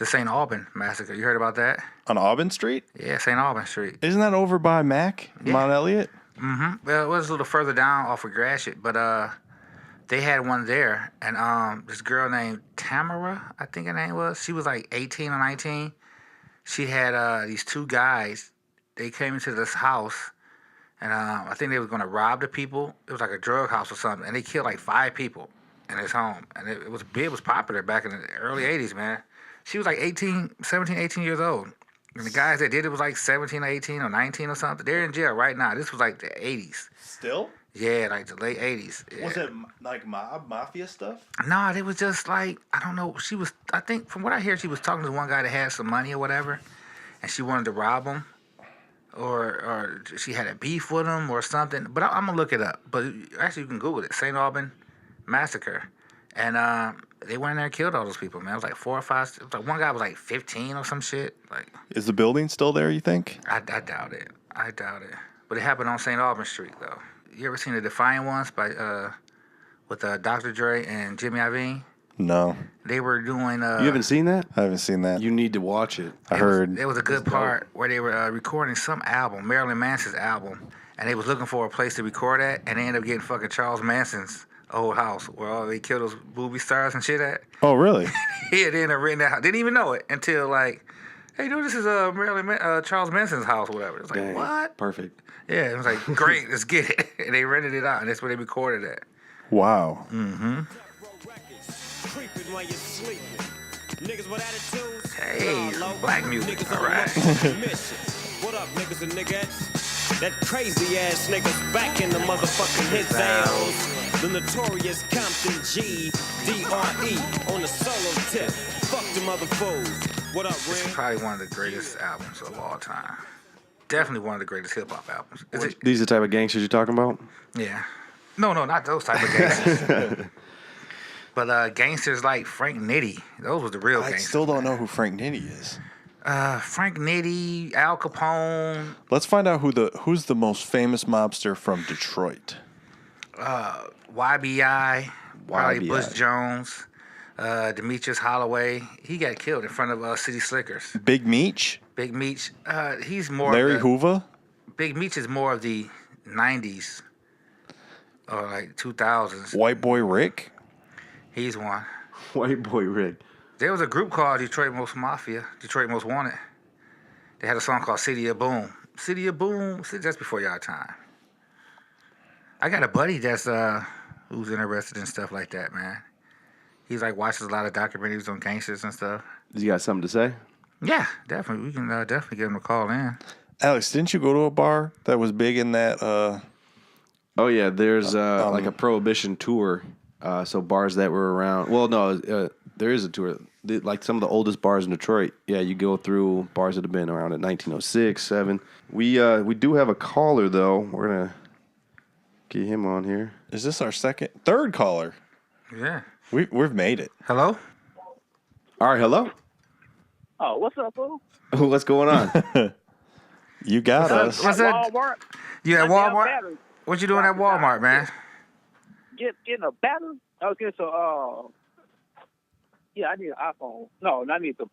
The St. Alban massacre. You heard about that? On Auburn Street? Yeah, St. Alban Street. Isn't that over by Mac, Mount Elliott? Mm-hmm. Well, it was a little further down off of Gratiot, but they had one there, and this girl named Tamara, I think her name was. She was like 18 or 19. She had these two guys. They came into this house, and I think they were going to rob the people. It was like a drug house or something, and they killed like 5 people in his home. And it was big. It was popular back in the early 80s, man. She was like 17, 18 years old. And the guys that did it was like 17 or 18 or 19 or something. They're in jail right now. This was like the 80s. Still? Yeah, like the late 80s. Yeah. Was it like mafia stuff? No, it was just like, I don't know. I think from what I hear, she was talking to one guy that had some money or whatever, and she wanted to rob him, or she had a beef with him or something. But I'm going to look it up. But actually, you can Google it, St. Alban Massacre. And they went in there and killed all those people, man. It was like 4 or 5. It was like one guy was like 15 or some shit. Like, is the building still there, you think? I doubt it. But it happened on St. Alban Street, though. You ever seen The Defiant Ones with Dr. Dre and Jimmy Iovine? No. They were doing... you haven't seen that? I haven't seen that. You need to watch it. I heard. There was a good part where they were recording some album, Marilyn Manson's album, and they was looking for a place to record at, and they ended up getting fucking Charles Manson's old house where all they killed those movie stars and shit at. Oh, really? Yeah, they ended up renting that house. Didn't even know it until like, hey, dude, this is Charles Manson's house or whatever. It's like, Dang, what? Perfect. Yeah, it was like, great, let's get it. And they rented it out, and that's where they recorded it. Wow. Mm-hmm. Hey, black music, all right. What up, niggas and niggas? That crazy ass niggas back in the motherfucking hit sales. The notorious Compton G, D.R.E. on the solo tip. Fuck them other fools. What up, Ren? This is probably one of the greatest albums of all time. Definitely one of the greatest hip-hop albums. These are the type of gangsters you're talking about? Yeah. No, not those type of gangsters. But gangsters like Frank Nitti, those were the real gangsters. I still don't know who Frank Nitti is. Frank Nitti, Al Capone. Let's find out who's the most famous mobster from Detroit. YBI, probably Bush Jones, Demetrius Holloway. He got killed in front of City Slickers. Big Meech? Big Meech. He's more Larry Hoover? Big Meech is more of the 90s or like 2000s. White Boy Rick? He's one. White Boy Rick. There was a group called Detroit Most Mafia, Detroit Most Wanted. They had a song called City of Boom. City of Boom. That's before y'all time. I got a buddy that's who's interested in stuff like that, man. He's like watches a lot of documentaries on gangsters and stuff. You got something to say? Yeah, definitely. We can definitely get him a call in. Alex, didn't you go to a bar that was big in that? Oh yeah, there's like a prohibition tour. So bars that were around. Well, no, there is a tour. Like some of the oldest bars in Detroit. Yeah, you go through bars that have been around in 1906, 7. We do have a caller though. We're gonna get him on here. Is this our third caller? Yeah. We've made it. Hello? All right, hello. Oh, what's up, fool? What's going on? You got us. What's that? Walmart. You at Walmart? What you doing at Walmart, man? Getting a battery? Okay, so yeah, I need an iPhone. No, I need the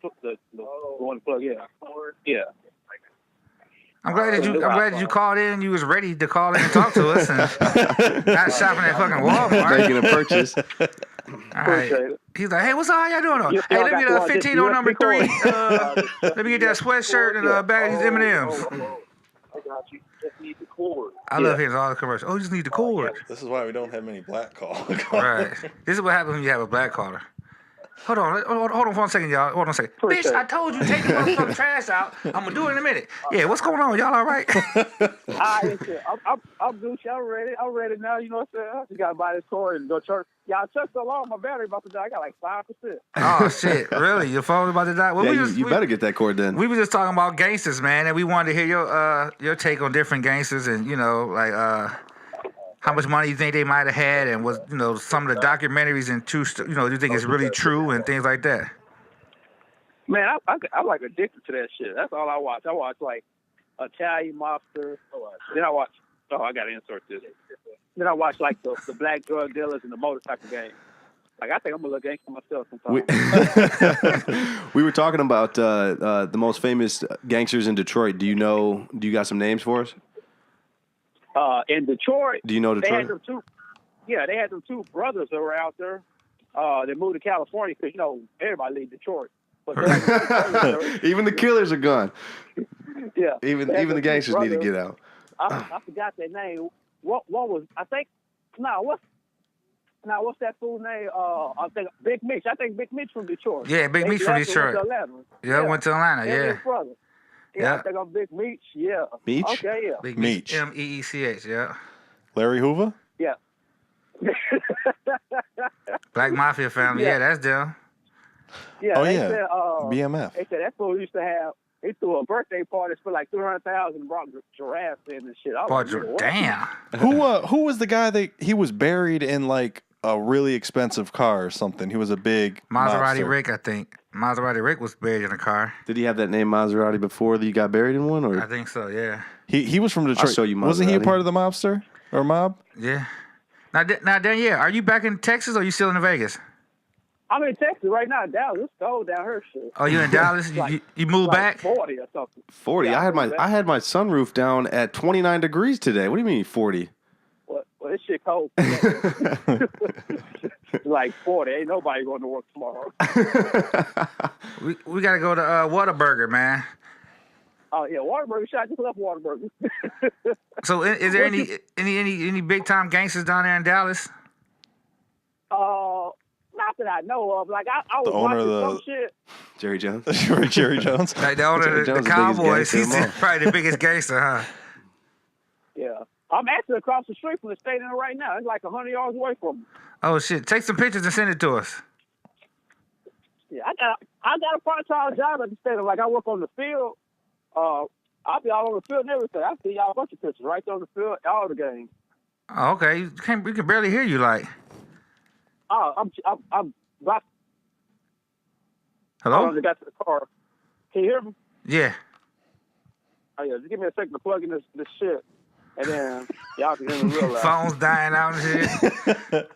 one to plug in. Yeah. I'm glad you called in. You was ready to call in and talk to us, and not shopping at fucking Walmart. Making a purchase. All right. He's like, hey, what's up? How y'all doing? Hey, let me get 15 on number 3. Let me get that sweatshirt and a bag of these M&Ms. I got you. Just need the cord. I love hearing all the commercials. Oh, you just need the cord. This is why we don't have many black callers. Right. This is what happens when you have a black caller. Hold on for 1 second, y'all. Hold on a second. Bitch, I told you, take the motherfucking trash out. I'm going to do it in a minute. Yeah, what's going on? Y'all all right? I'm Gucci. I'm ready now. You know what I'm saying? I just got to buy this cord and go to church. Y'all took so long, my battery about to die. I got like 5%. Oh, shit. Really? Your phone about to die? Well, yeah, you better get that cord then. We were just talking about gangsters, man, and we wanted to hear your take on different gangsters and, you know, like how much money you think they might have had and was, you know, some of the documentaries and true, you know, do you think it's really true and things like that? Man, I'm like addicted to that shit. That's all I watch. I watch like Italian Mobster. Then I watch. Oh, I gotta insert this. Then I watch like the black drug dealers and the motorcycle gang. Like I think I'm a little gangster myself We, sometimes. we were talking about the most famous gangsters in Detroit. Do you got some names for us? In Detroit, Do you know they had Detroit? them two. Yeah, they had them two brothers that were out there. They moved to California because everybody leave Detroit. But they had them two brothers Even the killers are gone. yeah, Even they had the them two gangsters need to brothers. get out. I forgot their name. What was I think? What's that fool's name? I think Big Mitch. I think Big Mitch from Detroit. Yeah, Big Mitch from left and went Detroit. to Atlanta. Yeah, went to Atlanta. Him and Yeah, his brother. Yeah, Yeah. I think I'm Big Meech. Yeah. Meech? Okay, yeah. Big Meech. Meech. Yeah. Larry Hoover? Yeah. Black Mafia family. Yeah. Yeah, that's them. Yeah. Oh, they yeah. Said, BMF. They said that fool used to have. He threw a birthday party for like 300,000 and brought giraffes in and shit. I was like, what? Damn. Who was the guy that he was buried in like a really expensive car or something? He was a big Maserati mobster. Rick, I think. Maserati Rick was buried in a car. Did he have that name Maserati before you got buried in one? Or I think so. Yeah. He was from Detroit. show you Wasn't he a Maserati. part of the mobster or mob? Yeah. Now, Danielle, are you back in Texas or are you still in Vegas? I'm in Texas right now. Dallas, it's cold down here. Shit. Oh, you in Dallas? You moved Like back? 40 or something. 40. Yeah, I had moved back. I had my sunroof down at 29 degrees today. What do you mean 40? Well, this shit cold. Like 40. Ain't nobody going to work tomorrow. We got to go to Whataburger, man. Oh yeah, Waterburger. Shit, I just left Waterburger. So is there any big time gangsters down there in Dallas? Not that I know of. Like I was The owner watching of some shit. Jerry Jones. Jerry Jones. Like the owner of Jones the the biggest Cowboys. gangster of He's them all. probably the biggest gangster, huh? Yeah, I'm actually across the street from the stadium right now. It's like 100 yards away from me. Oh shit! Take some pictures and send it to us. Yeah, I got a part-time job at the stadium. Like I work on the field. I'll be all over the field and everything. I see y'all a bunch of pictures right there on the field, all the games. Oh, okay. We can barely hear you. Like, Oh, I'm about hello? to get to the car. Can you hear me? Yeah. Oh yeah, just give me a second to plug in this shit, and then y'all can hear me real loud. Phone's dying out and shit.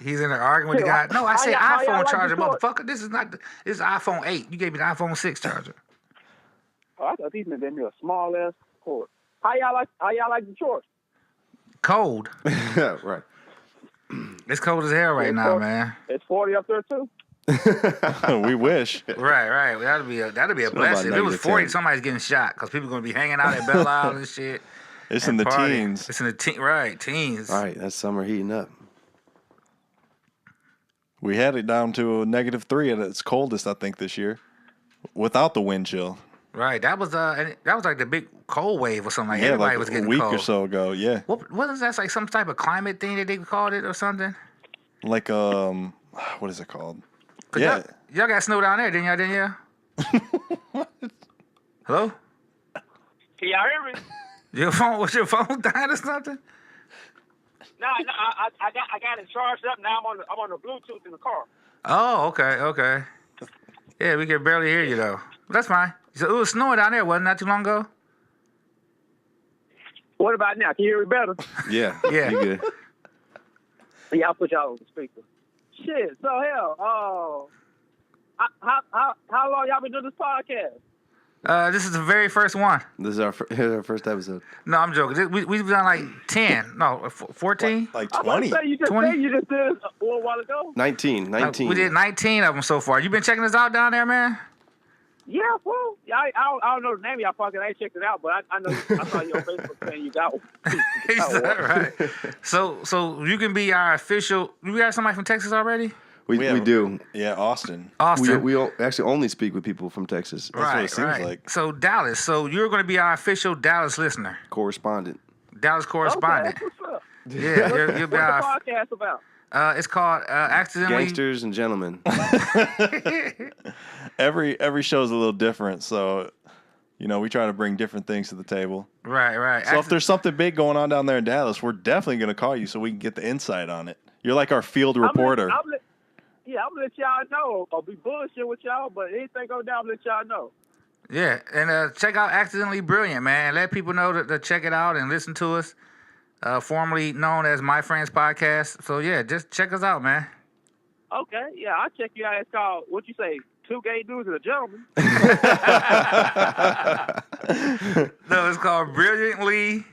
He's in there arguing with the guy. No, I said how y'all iPhone like charger, Detroit? motherfucker. This is iPhone 8. You gave me the iPhone 6 charger. Oh, I thought these men gave me a small ass cord. How y'all like Detroit? Cold. Right. It's cold as hell right It's now, cold. man. It's 40 up there too. We wish. Right. That'd be a blessing. If it was negative 40, 10. somebody's getting shot because people gonna be hanging out at Belle Isle and shit. It's and in the partying. teens. It's in the right teens. All right, that's summer heating up. We had it down to a -3 at its coldest, I think, this year, without the wind chill. Right. That was like the big cold wave or something. Like Yeah, everybody like was a getting week cold. or so ago. Yeah, What is that? Like some type of climate thing that they called it or something? like what is it called? 'Cause Yeah, y'all got snow down there, didn't y'all? Hello? Can y'all hear me? Was your phone dying or something? No, I got it charged up. Now I'm on the Bluetooth in the car. Oh, okay. Yeah, we can barely hear you though. But that's fine. So it was snowing down there, wasn't it, not too long ago? What about now? Can you hear me better? Yeah. Yeah. You good. Yeah, I'll put y'all on the speaker. Shit. So hell, how long y'all been doing this podcast? This is the very first one. This is our first episode. No, I'm joking. We've done like 10. No, 14? like I was about 20. to say, you just 20? said you just did it a little while ago. 19. We did 19 of them so far. You been checking us out down there, man? Yeah, fool. Yeah, I don't know the name of y'all podcast. I ain't checked it out, but I know I saw you on Facebook saying you got one. Is that right? So you can be our official. You got somebody from Texas already? We do. Yeah, Austin. Austin. We actually only speak with people from Texas. That's what it seems like. So Dallas. So you're going to be our official Dallas listener, Correspondent. Dallas correspondent. Okay, that's what's up. Yeah, you'll be What's our. the podcast about? It's called accidentally. Gangsters and gentlemen. Every show's a little different, so we try to bring different things to the table. Right. So if there's something big going on down there in Dallas, we're definitely going to call you so we can get the insight on it. You're like our field reporter. I'm gonna let y'all know. I'll be bullshit with y'all, but anything go down, I'll let y'all know. Yeah, and check out Accidentally Brilliant, man. Let people know to check it out and listen to us. Formerly known as My Friends Podcast. So yeah, just check us out, man. Okay, yeah, I'll check you out. It's called, what you say, Two Gay Dudes and a Gentleman. No, it's called Brilliantly.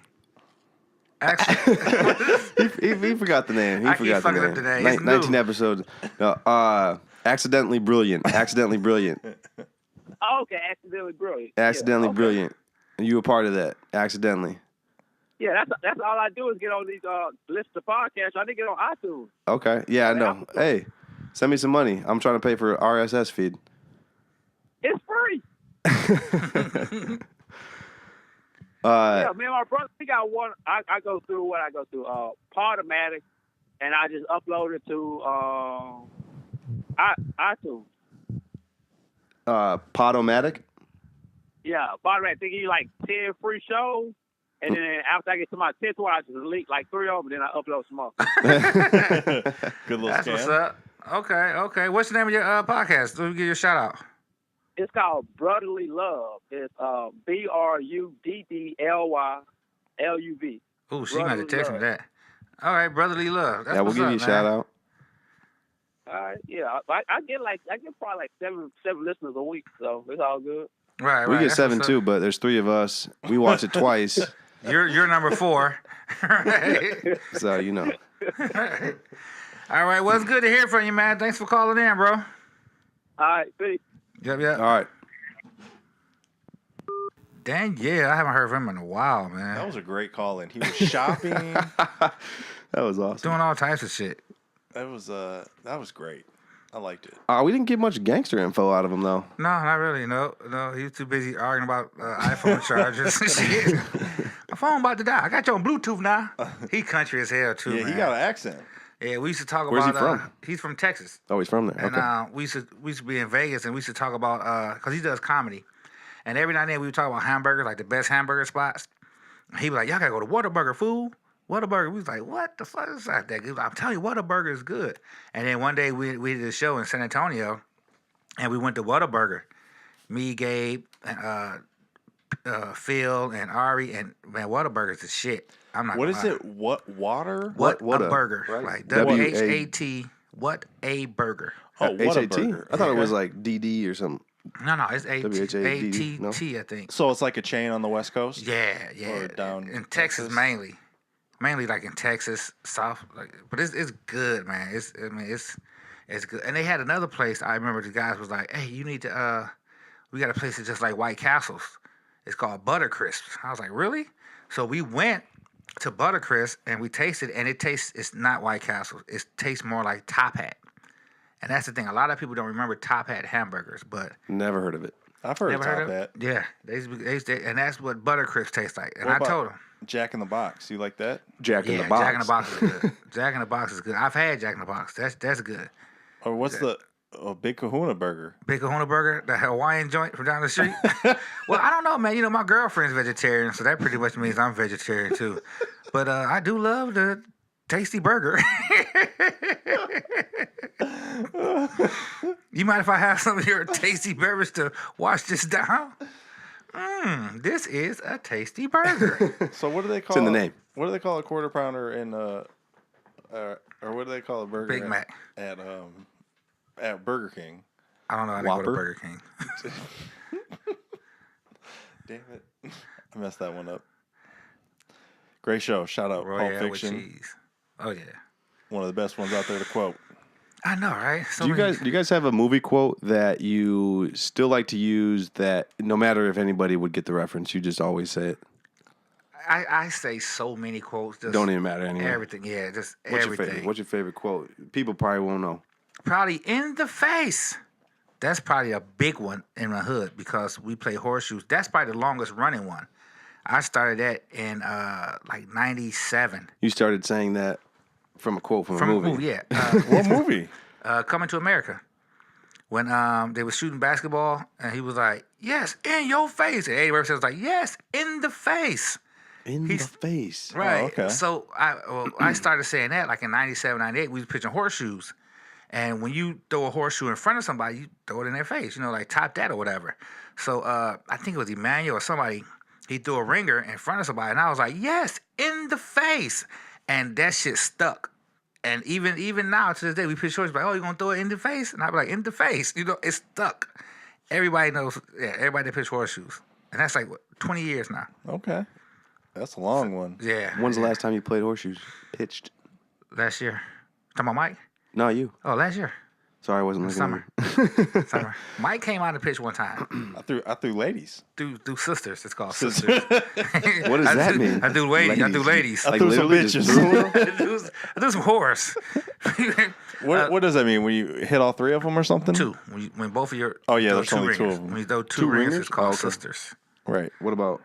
Actually, he forgot the name. He I keep forgot the fucking name. up the name. It's 19 new. episodes. No, Accidentally Brilliant. Accidentally Brilliant. Oh, okay, Accidentally Brilliant. Accidentally Yeah, okay. Brilliant. And you were part of that. Accidentally. Yeah, that's all I do is get on these lists of podcasts. I didn't get on iTunes. Okay. Yeah, I know. Hey, send me some money. I'm trying to pay for RSS feed. It's free. Yeah, me and my brother, we got one. I go through what I go through. Podomatic, and I just upload it to iTunes. Podomatic? Yeah, Podomatic. They give you like 10 free shows, and then after I get to my 10th one, I just delete like 3 of them, and then I upload some more. Good little That's scam. what's up. Okay. What's the name of your podcast? Let me give you a shout out. It's called Brotherly Love. It's BRUDDLYLUV. Oh, she might have Brotherly texted me Love. that. All right, Brotherly Love. That's Yeah, we'll what's give up, you a man. shout out. All right, yeah, I get probably like seven listeners a week, so it's all good. Right. We get That's 7 what's too, up. but there's 3 of us. We watch it twice. You're number 4. Right. So, you know. All right. Well, it's good to hear from you, man. Thanks for calling in, bro. All right, peace. Yep. All right. Dang, yeah. I haven't heard from him in a while, man. That was a great call in. He was shopping. That was awesome. Doing all types of shit. that was great. I liked it. We didn't get much gangster info out of him, though. No, not really. No. He was too busy arguing about iPhone chargers and shit. My phone about to die. I got you on Bluetooth now. He country as hell too, Yeah, man. he got an accent. Yeah, we used to talk Where's he about. from? He's from Texas, Oh, he's from there. and Okay. we used to be in Vegas, and we used to talk about because he does comedy, and every now and then we would talk about hamburgers, like the best hamburger spots. He was like, "Y'all gotta go to Whataburger, fool." Whataburger. We was like, "What the fuck is that?" He was like, I'm telling you, Whataburger is good. And then one day we did a show in San Antonio, and we went to Whataburger. Me, Gabe, and Phil, and Ari, and man, Whataburger's the shit. I'm not. What gonna is lie. it? What water? What What a a- burger, right? like W-A- WHAT. What a burger. Oh, what a HAT? burger. I thought it Okay. was like DD or something. No, it's WHAT, no? ATT, I think. So it's like a chain on the West Coast. Yeah. Or down in Texas Texas? mainly like in Texas, South. Like, but it's good, man. It's good. And they had another place. I remember the guys was like, "Hey, you need to we got a place that's just like White Castles. It's called Butter Crisps." I was like, "Really?" So we went to Butter Crisp and we tasted, and it's not White Castle. It tastes more like Top Hat. And that's the thing. A lot of people don't remember Top Hat hamburgers, but Never heard of it. I've heard never of heard Top of Hat. it. Yeah, and that's what Butter Crisp tastes like. And What I about told him, Jack in the Box. You like that? Jack in yeah, the Box. Jack in the Box is good. Jack in the Box is good. I've had Jack in the Box. That's good. Or what's the Big Kahuna Burger? Big Kahuna Burger, the Hawaiian joint from down the street. Well, I don't know, man. You know, my girlfriend's vegetarian, so that pretty much means I'm vegetarian too. But I do love the tasty burger. You mind if I have some of your tasty beverage to wash this down? This is a tasty burger. So what do they call? in the name. What do they call a quarter pounder in or what do they call a burger? Big Mac. At Burger King. I don't know how to go to Whopper? Burger King. Damn it, I messed that one up. Great show. Shout out Pulp Royale with Fiction. cheese. Oh yeah. One of the best ones out there to quote. I know, right? So Do you guys have a movie quote that you still like to use that no matter if anybody would get the reference, you just always say it? I say so many quotes. Just Don't even matter anymore. everything. Yeah, just What's your everything. favorite? What's your favorite quote? People probably won't know. Probably in the face. That's probably a big one in my hood because we play horseshoes. That's probably the longest running one. I started that in like 97. You started saying that from a quote from a movie. Yeah. What movie? Coming to America. When they were shooting basketball and he was like, "Yes, in your face." And Eddie Murphy was like, "Yes, in the face." In the face. Right. okay. So I started saying that like in 97, 98, we was pitching horseshoes. And when you throw a horseshoe in front of somebody, you throw it in their face, you know, like top that or whatever. So I think it was Emmanuel or somebody, he threw a ringer in front of somebody. And I was like, yes, in the face. And that shit stuck. And even now to this day, we pitch horseshoes like, oh, you gonna throw it in the face? And I be like, in the face. It's stuck. Everybody knows. Yeah, everybody that pitch horseshoes, and that's like what 20 years now. Okay. That's a long one. Yeah. When's the last time you played horseshoes? Pitched? Last year. Talking about Mike? No, you. Oh, last year. Sorry, I wasn't looking. Summer. Summer. Mike came out and pitched one time. I threw ladies. Through sisters. It's called sisters. What does that mean? I do ladies. I do ladies. I threw some literally just bitches. I do some horse. What does that mean? When you hit all three of them or something? Two. When both of your Oh, yeah, throw there's only two ringers. of them. When you throw two Two rings, ringers? it's called Oh, okay. sisters. Right. What about?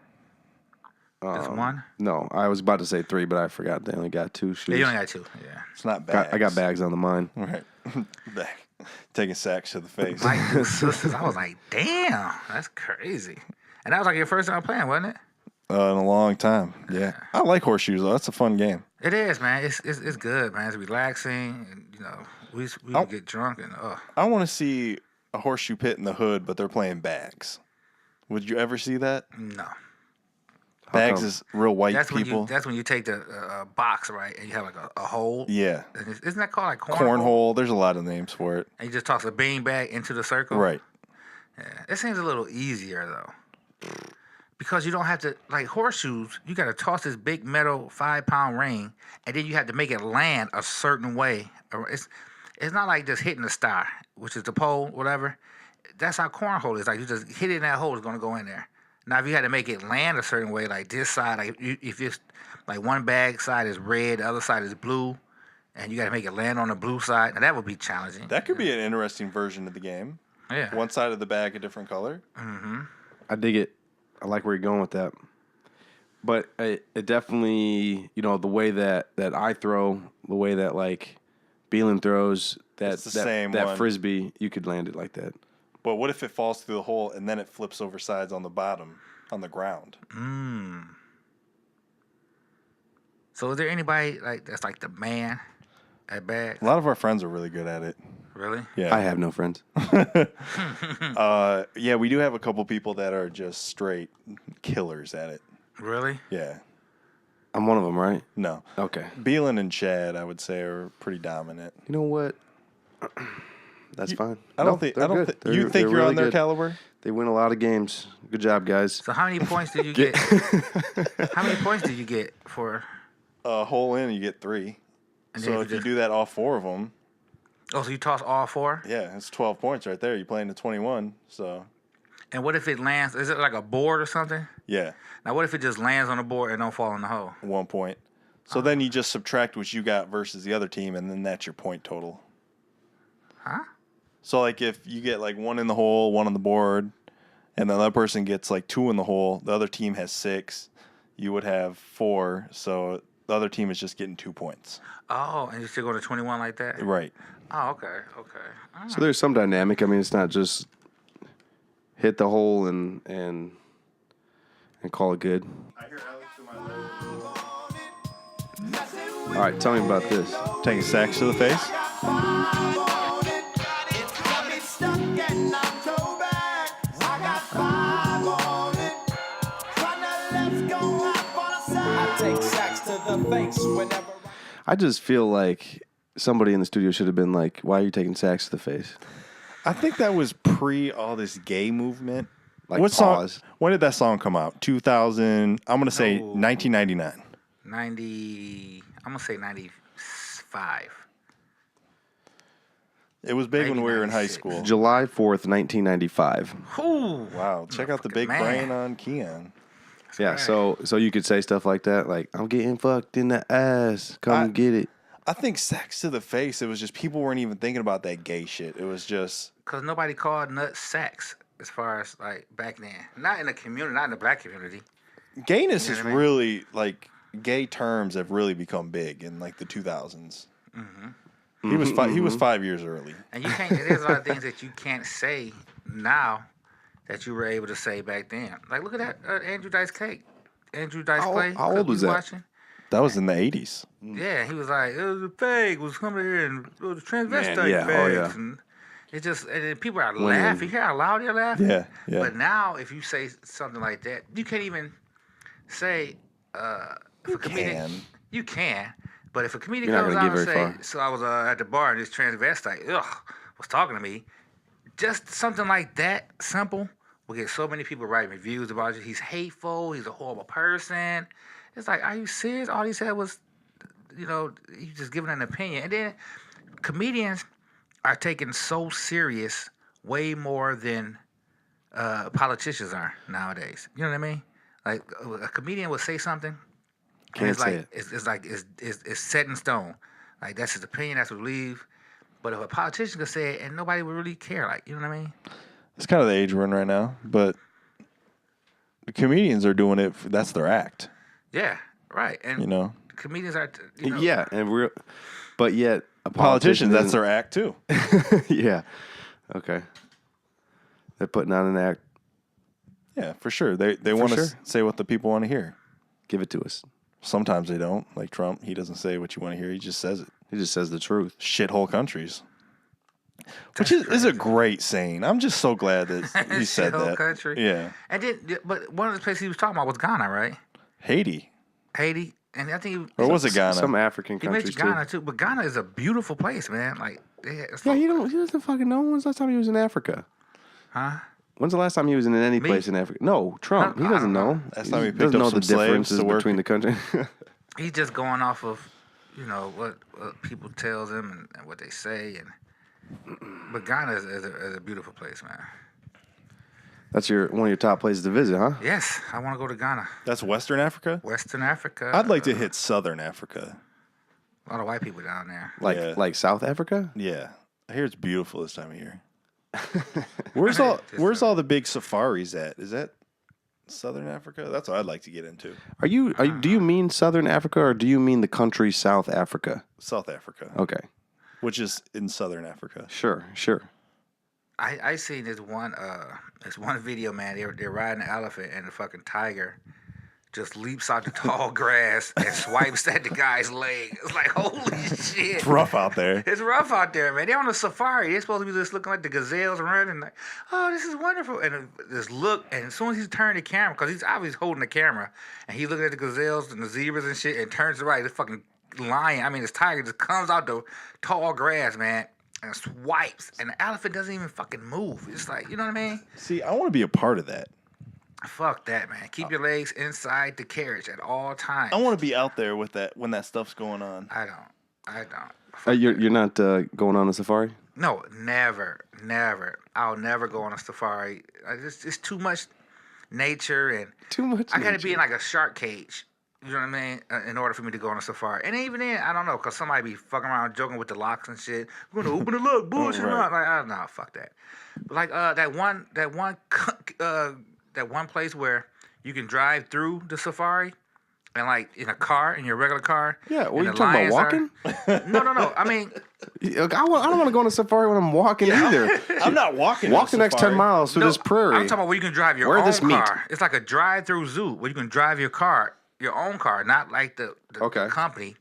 Just one. No, I was about to say 3, but I forgot they only got 2 shoes. Yeah, you only got 2. Yeah. It's not bags. I got bags on the mine. Right. Bag. Taking sacks to the face. Mike do sisters. I was like, damn, that's crazy. And that was like your first time playing, wasn't it? In a long time. Yeah. I like horseshoes, though. That's a fun game. It is, man. It's good, man. It's relaxing. And, we would get drunk and I want to see a horseshoe pit in the hood, but they're playing bags. Would you ever see that? no. Bags come? is real white That's people. when you take the box, right, and you have like a hole. Yeah. And isn't that called like Cornhole. There's a lot of names for it. And you just toss a bean bag into the circle. Right. Yeah. It seems a little easier though, because you don't have to like horseshoes. You got to toss this big metal 5-pound ring, and then you have to make it land a certain way. It's not like just hitting the star, which is the pole, whatever. That's how cornhole is. Like you just hit it in that hole, it's gonna go in there. Now, if you had to make it land a certain way, like this side, like if it's like one bag side is red, the other side is blue, and you got to make it land on the blue side, now that would be challenging. That could be an interesting version of the game. Yeah. One side of the bag a different color. I dig it. I like where you're going with that. But it definitely, the way that I throw, the way that like Beelan throws, It's the same that one. frisbee, you could land it like that. But what if it falls through the hole and then it flips over sides on the bottom, on the ground? So, is there anybody like that's like the man at bags? A lot of our friends are really good at it. Really? Yeah. I have no friends. Yeah, we do have a couple people that are just straight killers at it. Really? Yeah. I'm one of them, right? No. Okay. Beelan and Chad, I would say, are pretty dominant. You know what? That's fine. I don't think. they're good. You They're think you're really on their good. caliber? They win a lot of games. Good job, guys. So, how many points did you get? How many points did you get for? A hole in, you get 3. And then So if you do that all 4 of them, Oh, so you toss all 4? yeah, it's 12 points right there. You're playing to 21. So And what if it lands? Is it like a board or something? yeah, Now, what if it just lands on the board and don't fall in the hole? 1 point. So then you just subtract what you got versus the other team, and then that's your point total. Huh? So like if you get like 1 in the hole, 1 on the board, and the other person gets like 2 in the hole, the other team has 6. You would have 4. So the other team is just getting 2 points. Oh, and you still go to 21 like that? Right. Oh, okay. Oh. So there's some dynamic. I mean, it's not just hit the hole and call it good. All right, tell me about this. Taking sacks to the face. I just feel like somebody in the studio should have been like, "Why are you taking sacks to the face?" I think that was pre all this gay movement. Like what pause. song? When did that song come out? 2000. I'm gonna say No. 1999. 90. I'm gonna say 95. It was big when we were in high 96. school. July 4th, 1995. Ooh. Wow, check out the big Man. brain on Keon. Yeah, right. so you could say stuff like that, like, "I'm getting fucked in the ass. Come get it." I think sex to the face, it was just people weren't even thinking about that gay shit. It was just, Because nobody called nuts sex as far as like back then. Not in the community, not in the black community. gayness You know is what I mean? really, like, gay terms have really become big in, like, the 2000s. He was 5 years early. And you can't, there's a lot of things that you can't say now that you were able to say back then. Like, look at that Andrew Dice Clay. Andrew Dice Clay. how old was that? Watching. That was in the 80s. Yeah, he was like, it was a fake, was coming here and it was transvestite Man, yeah, oh, fags. yeah. And it just, and then people are laughing. You hear how loud they're laughing? Yeah, yeah. But now, if you say something like that, you can't even say, if a comedian, can. you can, But if a comedian You're not comes gonna out get and say, very far. so I was at the bar and this transvestite, was talking to me. Just something like that, simple, will get so many people writing reviews about you. He's hateful. He's a horrible person. It's like, are you serious? All he said was, you just giving an opinion. And then comedians are taken so serious way more than politicians are nowadays. You know what I mean? Like a comedian will say something, and Can't it's say like it. it's set in stone. Like that's his opinion. That's what we believe. But if a politician could say it, and nobody would really care, like, you know what I mean? It's kind of the age we're in right now, but the comedians are doing it. That's their act. Yeah, right. And comedians are, Yeah, but yet a Politicians, that's isn't- their act too. Yeah. Okay. They're putting on an act. Yeah, for sure. They want to sure. say what the people want to hear. Give it to us. Sometimes they don't. Like Trump, he doesn't say what you want to hear. He just says it. He just says the truth. Shithole countries. Which is a great saying. I'm just so glad that he said Shithole that. country. Yeah. And then, but one of the places he was talking about was Ghana, right? Haiti. Haiti. And I think Or was it Ghana? Some African he countries mentioned Ghana too. too. But Ghana is a beautiful place, man. Like, Yeah, he doesn't fucking know. When's the last time he was in Africa? Huh? When's the last time he was in any Me? place in Africa? No, Trump. He I doesn't don't know. know. Last time he picked doesn't up know some the slaves differences to work. between the countries. He's just going off of, what people tells him and what they say. But Ghana is a beautiful place, man. That's one of your top places to visit, huh? Yes, I want to go to Ghana. That's Western Africa? Western Africa. I'd like to hit Southern Africa. A lot of white people down there. Yeah. Like South Africa? Yeah. I hear it's beautiful this time of year. Where's all the big safaris at? Is that Southern Africa? That's what I'd like to get into. Do you mean Southern Africa or do you mean the country South Africa? South Africa. Okay. Which is in Southern Africa. Sure. I seen this one video, man. They're riding an elephant and the fucking tiger just leaps out the tall grass and swipes at the guy's leg. It's like, holy shit. It's rough out there. It's rough out there, man. They're on a safari. They're supposed to be just looking like the gazelles running, like, oh, this is wonderful. And this look, and as soon as he's turned the camera, because he's obviously holding the camera, and he's looking at the gazelles and the zebras and shit, and turns to right, this fucking this tiger just comes out the tall grass, man, and swipes, and the elephant doesn't even fucking move. It's like, you know what I mean? See, I want to be a part of that. Fuck that, man. Keep your legs inside the carriage at all times. I want to be out there with that when that stuff's going on. I don't. Fuck You're that. not going on a safari? No, never. I'll never go on a safari. It's too much nature, and Too much. I gotta nature. be in like a shark cage. You know what I mean? In order for me to go on a safari. And even then, I don't know, because somebody be fucking around joking with the locks and shit. We're going to open the lock, bullshit. Right. Like, I don't know, fuck that. But like that one place where you can drive through the safari and like in a car, in your regular car. Yeah, what and are you the talking about, lions walking? No. I mean, I don't want to go on a safari when I'm walking either. I'm not walking. Walk the next 10 miles through no, this prairie. I'm talking about where you can drive your Where own this meet? car. It's like a drive-through zoo where you can drive your own car, not like the Okay. company.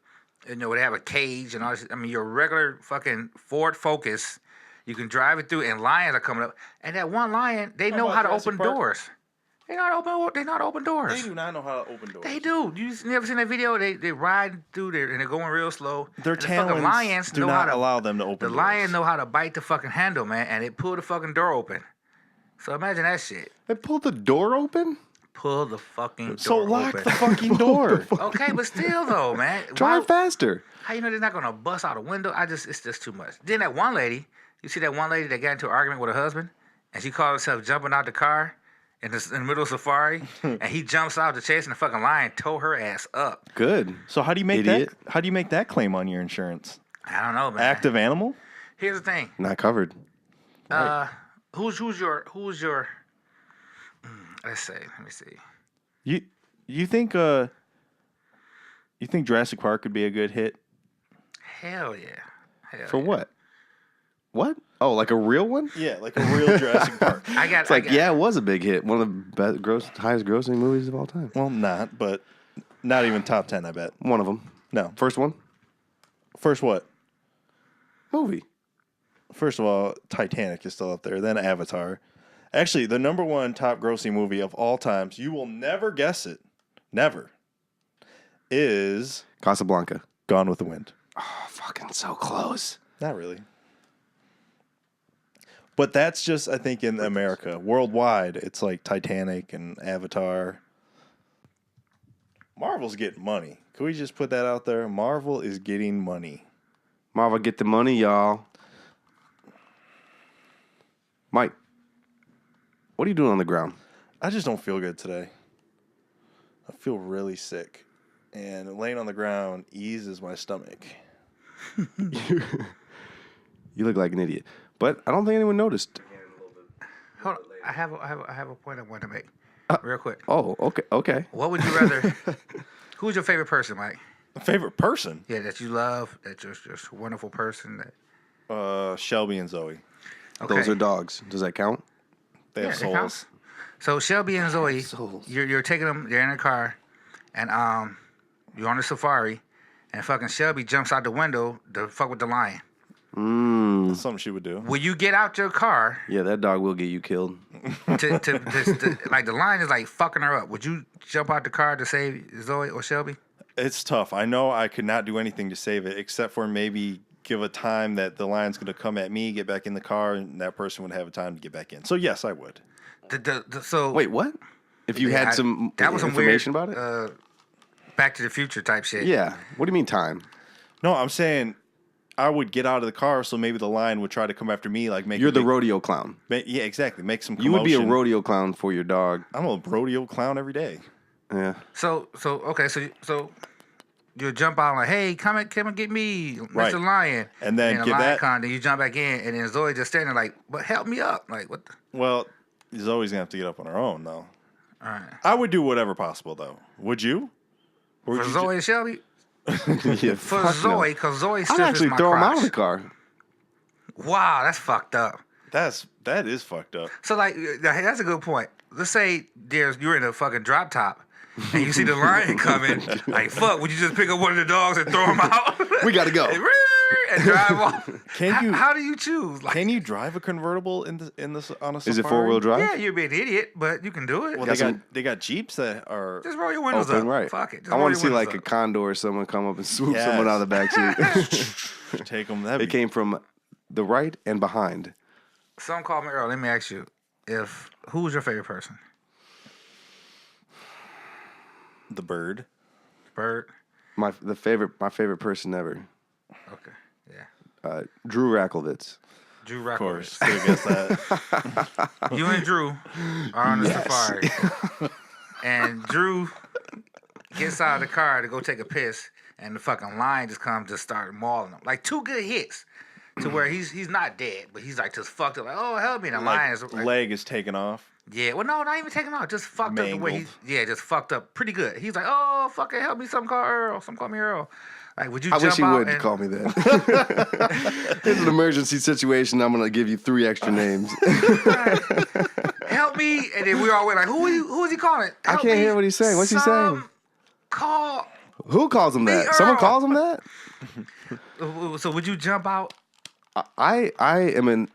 You know, where they have a cage and all this. I mean, your regular fucking Ford Focus, you can drive it through, and lions are coming up. And that one lion, they know about how to Jurassic open Park? doors. They know how to open doors. They do not know how to open doors. They do. You never seen that video? They ride through there and they're going real slow. Their And the fucking talons lions do know not how to, allow them to open The doors. lion know how to bite the fucking handle, man, and they pull the fucking door open. So imagine that shit. They pulled the door open? Pull the fucking door So lock open. the fucking door. Okay, but still though, man. Drive why- faster. How you know they're not gonna bust out a window? It's just too much. Then that one lady, you see that one lady that got into an argument with her husband, and she called herself jumping out the car in the middle of safari, and he jumps out to chase, and the fucking lion tore her ass up. Good. So how do you make Idiot. that? How do you make that claim on your insurance? I don't know, man. Active animal? Here's the thing. Not covered. Who's your? Let's see. Let me see. You think Jurassic Park could be a good hit? Hell yeah. Hell For yeah. what? What? Oh, like a real one? Yeah, like a real Jurassic Park. It's like, yeah, it was a big hit. One of the highest grossing movies of all time. Well, but not even top 10, I bet. One of them. No. First one? First what? Movie. First of all, Titanic is still up there. Then Avatar. Actually, the number one top grossing movie of all times, you will never guess it. Never. Is... Casablanca. Gone with the Wind. Oh, fucking so close. Not really. But that's just, I think, in America. Worldwide, it's like Titanic and Avatar. Marvel's getting money. Can we just put that out there? Marvel is getting money. Marvel, get the money, y'all. Mike, what are you doing on the ground? I just don't feel good today. I feel really sick. And laying on the ground eases my stomach. You look like an idiot. But I don't think anyone noticed. Hold on. I have a point I want to make real quick. Oh, okay. What would you rather? Who's your favorite person, Mike? Favorite person? Yeah, that you love, that you're just a wonderful person. That Shelby and Zoe. okay. Those are dogs. Does that count? They have it souls. counts. So Shelby and Zoe, Souls. you're taking them. They're in a car, and you're on a safari, and fucking Shelby jumps out the window to fuck with the lion. That's something she would do. Will you get out your car Yeah, that dog will get you killed. to like the lion is like fucking her up? Would you jump out the car to save Zoe or Shelby? It's tough. I know I could not do anything to save it except for maybe give a time that the lion's going to come at me, get back in the car, and that person would have a time to get back in. So, yes, I would. So Wait, what? If you had some that was some information weird, about it? Back to the Future type shit. Yeah. What do you mean time? No, I'm saying I would get out of the car so maybe the lion would try to come after me. Like make You're a the big- rodeo clown. Yeah, exactly. Make some You commotion. would be a rodeo clown for your dog. I'm a rodeo clown every day. Yeah. So you jump out like, hey, come and get me, Right. Mr. Lion, And then the give lion that- comes, then you jump back in, and then Zoe just standing there like, but help me up, like what? Well, Zoe's going to have to get up on her own, though. All right. I would do whatever possible, though. Would you? Or would For you Zoe and Shelby, Yeah, for fuck no. Zoe, because Zoe I'd stiffens actually my throw him crotch. out of the car. Wow, that's fucked up. that is fucked up. So like, that's a good point. Let's say you're in a fucking drop top, and you see the lion coming. Like, fuck, would you just pick up one of the dogs and throw him out? We gotta go. and drive off. Can you- How do you choose? Like, Can you drive a convertible in this on a safari? Is it 4-wheel drive? yeah, you'd be an idiot, but you can do it. Well, Got they got Jeeps that are. Just roll your windows Open, up. right. Fuck it. Just I roll want to your see like windows a up. condor or someone come up and swoop Yes. someone out of the backseat. Take them. That It came from the right and behind. Some call me Earl. Let me ask you, who's your favorite person? the bird. Bird. My favorite person ever. Okay. Yeah. Drew Racklovitz. Drew Of course, Rackowitz. could have guessed that. You and Drew are on the safari, and Drew gets out of the car to go take a piss, and the fucking lion just comes to start mauling him. Like 2 good hits to where he's not dead, but he's like just fucked up. Like, oh, help me. And the lion is like, Leg is taken off. yeah, well, no, not even taking off. Just fucked up the way Mangled. just fucked up pretty good. He's like, oh, fucking help me. Some call Earl. Some call me Earl. Like, would you I jump wish you out would and call me that. It's an emergency situation. I'm gonna give you 3 extra names. help me? And then we all went like, who is he calling? I Help can't me. hear what he's saying. What's he saying? Call. Who calls him that? Earl. Someone calls him that? So would you jump out? I am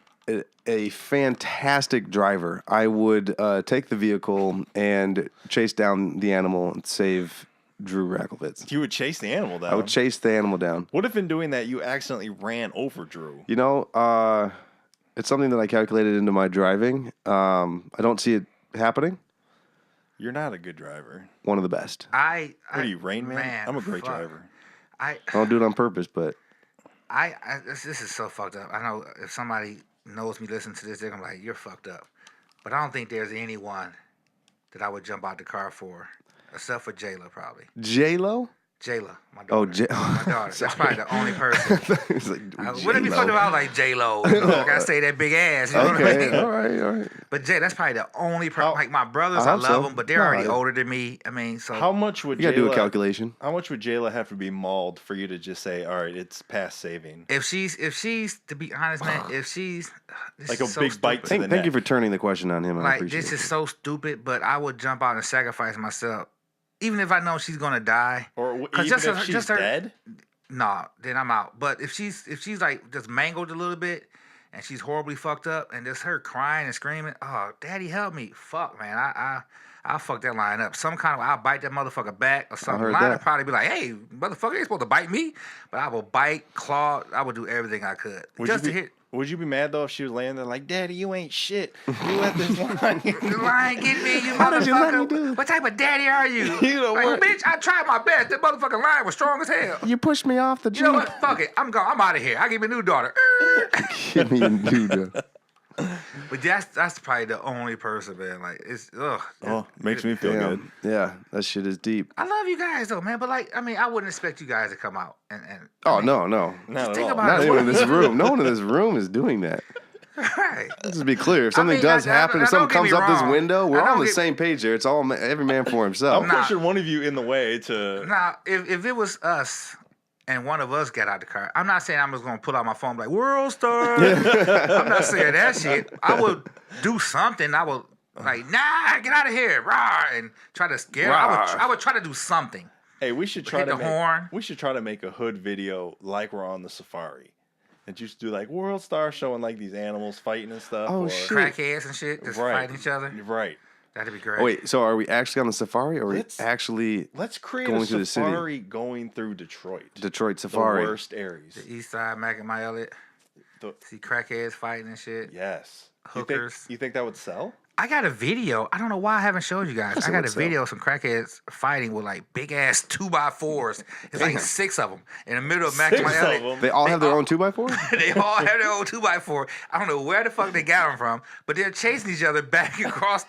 a fantastic driver. I would take the vehicle and chase down the animal and save Drew Racklovitz. You would chase the animal down. I would chase the animal down. What if in doing that you accidentally ran over Drew? You know, it's something that I calculated into my driving. I don't see it happening. You're not a good driver. One of the best. What are you, Rain Man? I'm a great fuck. driver. I don't do it on purpose, but This is so fucked up. I know if somebody knows me, listen to this, they're gonna be like, you're fucked up. But I don't think there's anyone that I would jump out the car for, except for Jayla, probably. J-Lo? Jayla, my daughter. Oh, my daughter. That's probably the only person. It's like, Wouldn't it be J-Lo. fucked if I was like J-Lo? You know, like I say that big ass. You know what I Okay, mean? all right. But Jay, that's probably the only person. Like my brothers, I I hope love so. them, but they're No, already I- older than me. I mean, so How much would You gotta do a Jayla- calculation. How much would Jayla have to be mauled for you to just say, all right, it's past saving? if she's to be honest, man, if she's this Like is a so big bite stupid. to the Thank you neck. for turning the question on him. I Like appreciate this it. is so stupid, but I would jump out and sacrifice myself, even if I know she's gonna die. Or 'Cause even just if her- she's just her- dead? Nah, then I'm out. But if she's like just mangled a little bit, and she's horribly fucked up, and just her crying and screaming, "Oh, daddy, help me!" Fuck, man, I'll fuck that line up. I'll bite that motherfucker back or something. heard Line will that. probably be like, "Hey, motherfucker, you ain't supposed to bite me," but I will bite, claw. I will do everything I could just to hit. Would you be mad though if she was laying there like, "Daddy, you ain't shit. You let this line." The line get me, you How did you let me do motherfucker. it? What type of daddy are you? You know like, what? bitch, I tried my best. That motherfucking line was strong as hell. You pushed me off the Jeep. You know what? Fuck it. I'm gone. I'm out of here. I give me a new daughter. Give me a dude. But that's probably the only person, man. Like it's ugh. Oh, makes me feel good. Yeah, that shit is deep. I love you guys though, man. But like, I mean, I wouldn't expect you guys to come out and Oh, I mean, no. Not at think all. about Not it. anyone in this room. No one in this room is doing that. Right. Let's just be clear. If something mean, does happen, if don't something get comes me up this wrong. window, we're I all don't on the get- same page there. It's all every man for himself. I'm pushing one of you in the way to. Now, if it was us and one of us got out the car, I'm not saying I'm just gonna pull out my phone like World Star. I'm not saying that shit. I would do something. I would like, nah, get out of here, rah, and try to scare. Rah. I would try to do something. Hey, we should try Hit to the make, horn. We should try to make a hood video like we're on the safari, and just do like World Star showing like these animals fighting and stuff. Oh, or, shit. Crackheads and shit, just Right. fighting each other. Right. That'd be great. Oh, wait, so are we actually on the safari or are we Let's- actually Let's create Going a through the city. safari going through Detroit. Detroit The safari? worst areas. The East Side, Mac and my Elliott. The- See crackheads fighting and shit. Yes. Hookers. You think that would sell? I got a video. I don't know why I haven't showed you guys. I got a what's up? video of some crackheads fighting with like big ass 2x4s. It's like 6 of them in the middle of Mac and my Six of Elliott. them. They all have their own 2x4? They all have their own 2x4. I don't know where the fuck they got them from, but they're chasing each other back across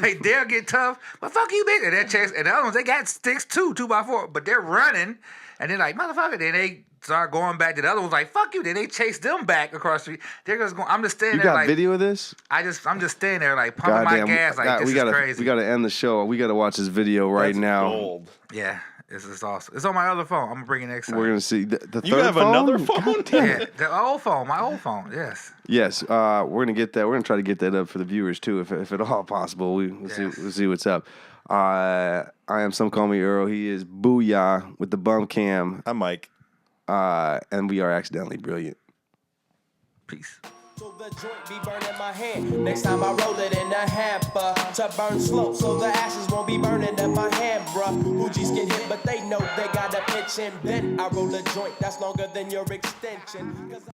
like they'll get tough, but fuck you, bitch. And they're chasing, and the other ones they got sticks too, 2x4, but they're running, and they're like motherfucker. Then they start going back to the other ones like fuck you. Then they chase them back across the street. They're just going. I'm just standing You there got like video of this? I'm just standing there like pumping my gas like this we gotta, is crazy. We got to end the show. We got to watch this video right That's now. gold. Yeah, this is awesome. It's on my other phone. I'm gonna bring it next time. We're going to see the You third have phone? another phone? God damn it. Yeah, the old phone, my old phone. Yes. Yes, we're gonna get that. We're gonna try to get that up for the viewers too, if at all possible. We'll see what's up. I am Some Call Me Earl. He is Booyah with the bum cam, I'm Mike. and we are accidentally brilliant. Peace. So the joint be burning my hand. Next time I roll it in a hamper to burn slow, so the ashes won't be burning in my hand, bruh. Hoogies get hit, but they know they got a pitch and bend. I roll a joint that's longer than your extension. 'Cause